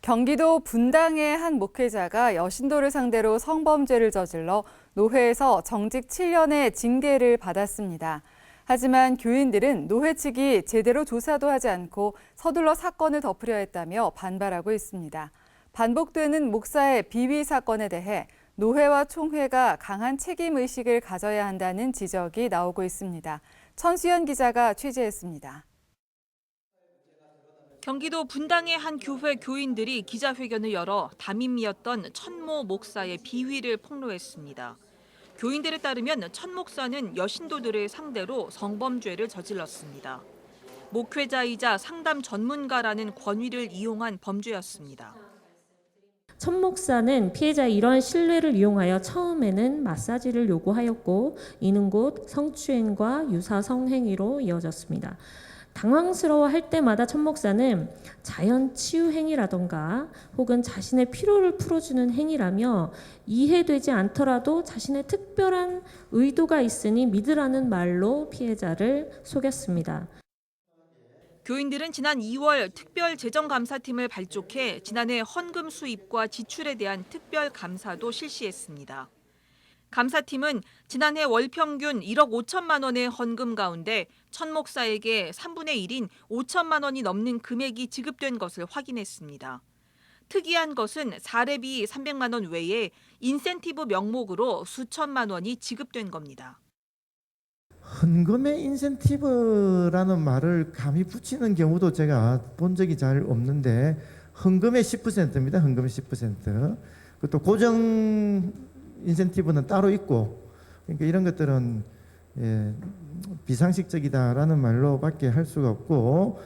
경기도 분당의 한 목회자가 여신도를 상대로 성범죄를 저질러 노회에서 정직 7년의 징계를 받았습니다. 하지만 교인들은 노회 측이 제대로 조사도 하지 않고 서둘러 사건을 덮으려 했다며 반발하고 있습니다. 반복되는 목사의 비위 사건에 대해 노회와 총회가 강한 책임의식을 가져야 한다는 지적이 나오고 있습니다. 천수연 기자가 취재했습니다. 경기도 분당의 한 교회 교인들이 기자회견을 열어 담임이었던 천모 목사의 비위를 폭로했습니다. 교인들에 따르면 천 목사는 여신도들을 상대로 성범죄를 저질렀습니다. 목회자이자 상담 전문가라는 권위를 이용한 범죄였습니다. 천 목사는 피해자의 이러한 신뢰를 이용하여 처음에는 마사지를 요구하였고 이는 곧 성추행과 유사 성행위로 이어졌습니다. 당황스러워할 때마다 천 목사는 자연 치유 행위라던가 혹은 자신의 피로를 풀어주는 행위라며 이해되지 않더라도 자신의 특별한 의도가 있으니 믿으라는 말로 피해자를 속였습니다. 교인들은 지난 2월 특별재정감사팀을 발족해 지난해 헌금 수입과 지출에 대한 특별감사도 실시했습니다. 감사팀은 지난해 월 평균 1억 5천만 원의 헌금 가운데 천 목사에게 3분의 1인 5천만 원이 넘는 금액이 지급된 것을 확인했습니다. 특이한 것은 사례비 300만 원 외에 인센티브 명목으로 수천만 원이 지급된 겁니다. 헌금의 인센티브라는 말을 감히 붙이는 경우도 제가 본 적이 잘 없는데 헌금의 10%입니다. 헌금의 10%. 그것도 고정 인센티브는 따로 있고 그러니까 이런 것들은 비상식적이다라는 말로밖에 할 수가 없고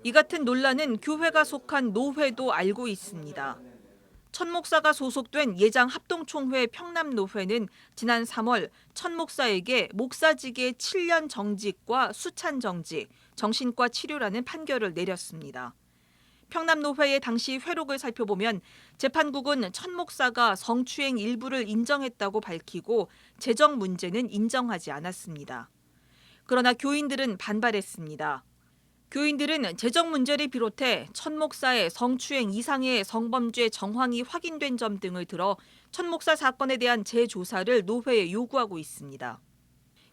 이 같은 논란은 교회가 속한 노회도 알고 있습니다. 천 목사가 소속된 예장 합동총회 평남노회는 지난 3월 천 목사에게 목사직의 7년 정직과 수찬 정직, 정신과 치료라는 판결을 내렸습니다. 평남노회의 당시 회록을 살펴보면 재판국은 천 목사가 성추행 일부를 인정했다고 밝히고 재정 문제는 인정하지 않았습니다. 그러나 교인들은 반발했습니다. 교인들은 재정 문제를 비롯해 천 목사의 성추행 이상의 성범죄 정황이 확인된 점 등을 들어 천 목사 사건에 대한 재조사를 노회에 요구하고 있습니다.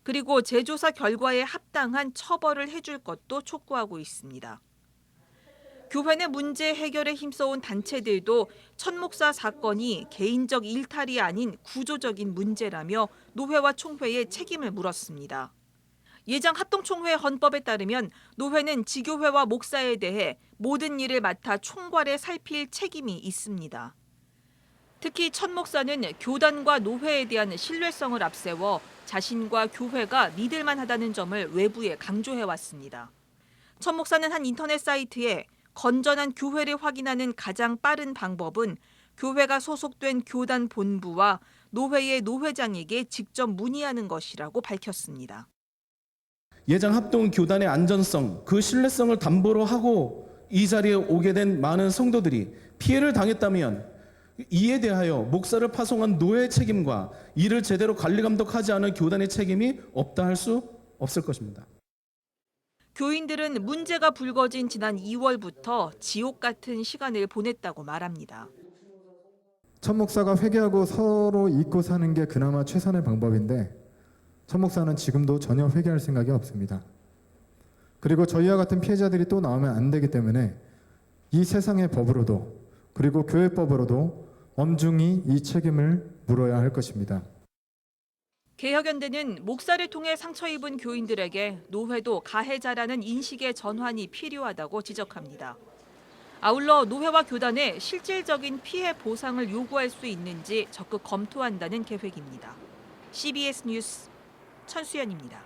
그리고 재조사 결과에 합당한 처벌을 해줄 것도 촉구하고 있습니다. 교회 내 문제 해결에 힘써온 단체들도 천 목사 사건이 개인적 일탈이 아닌 구조적인 문제라며 노회와 총회에 책임을 물었습니다. 예장 합동총회 헌법에 따르면 노회는 지교회와 목사에 대해 모든 일을 맡아 총괄해 살필 책임이 있습니다. 특히 천 목사는 교단과 노회에 대한 신뢰성을 앞세워 자신과 교회가 믿을만하다는 점을 외부에 강조해왔습니다. 천 목사는 한 인터넷 사이트에 건전한 교회를 확인하는 가장 빠른 방법은 교회가 소속된 교단 본부와 노회의 노회장에게 직접 문의하는 것이라고 밝혔습니다. 예장 합동 교단의 안전성, 그 신뢰성을 담보로 하고 이 자리에 오게 된 많은 성도들이 피해를 당했다면 이에 대하여 목사를 파송한 노회의 책임과 이를 제대로 관리 감독하지 않은 교단의 책임이 없다 할 수 없을 것입니다. 교인들은 문제가 불거진 지난 2월부터 지옥 같은 시간을 보냈다고 말합니다. 천 목사가 회개하고 서로 잊고 사는 게 그나마 최선의 방법인데 천 목사는 지금도 전혀 회개할 생각이 없습니다. 그리고 저희와 같은 피해자들이 또 나오면 안 되기 때문에 이 세상의 법으로도 그리고 교회법으로도 엄중히 이 책임을 물어야 할 것입니다. 개혁연대는 목사를 통해 상처 입은 교인들에게 노회도 가해자라는 인식의 전환이 필요하다고 지적합니다. 아울러 노회와 교단에 실질적인 피해 보상을 요구할 수 있는지 적극 검토한다는 계획입니다. CBS 뉴스 천수연입니다.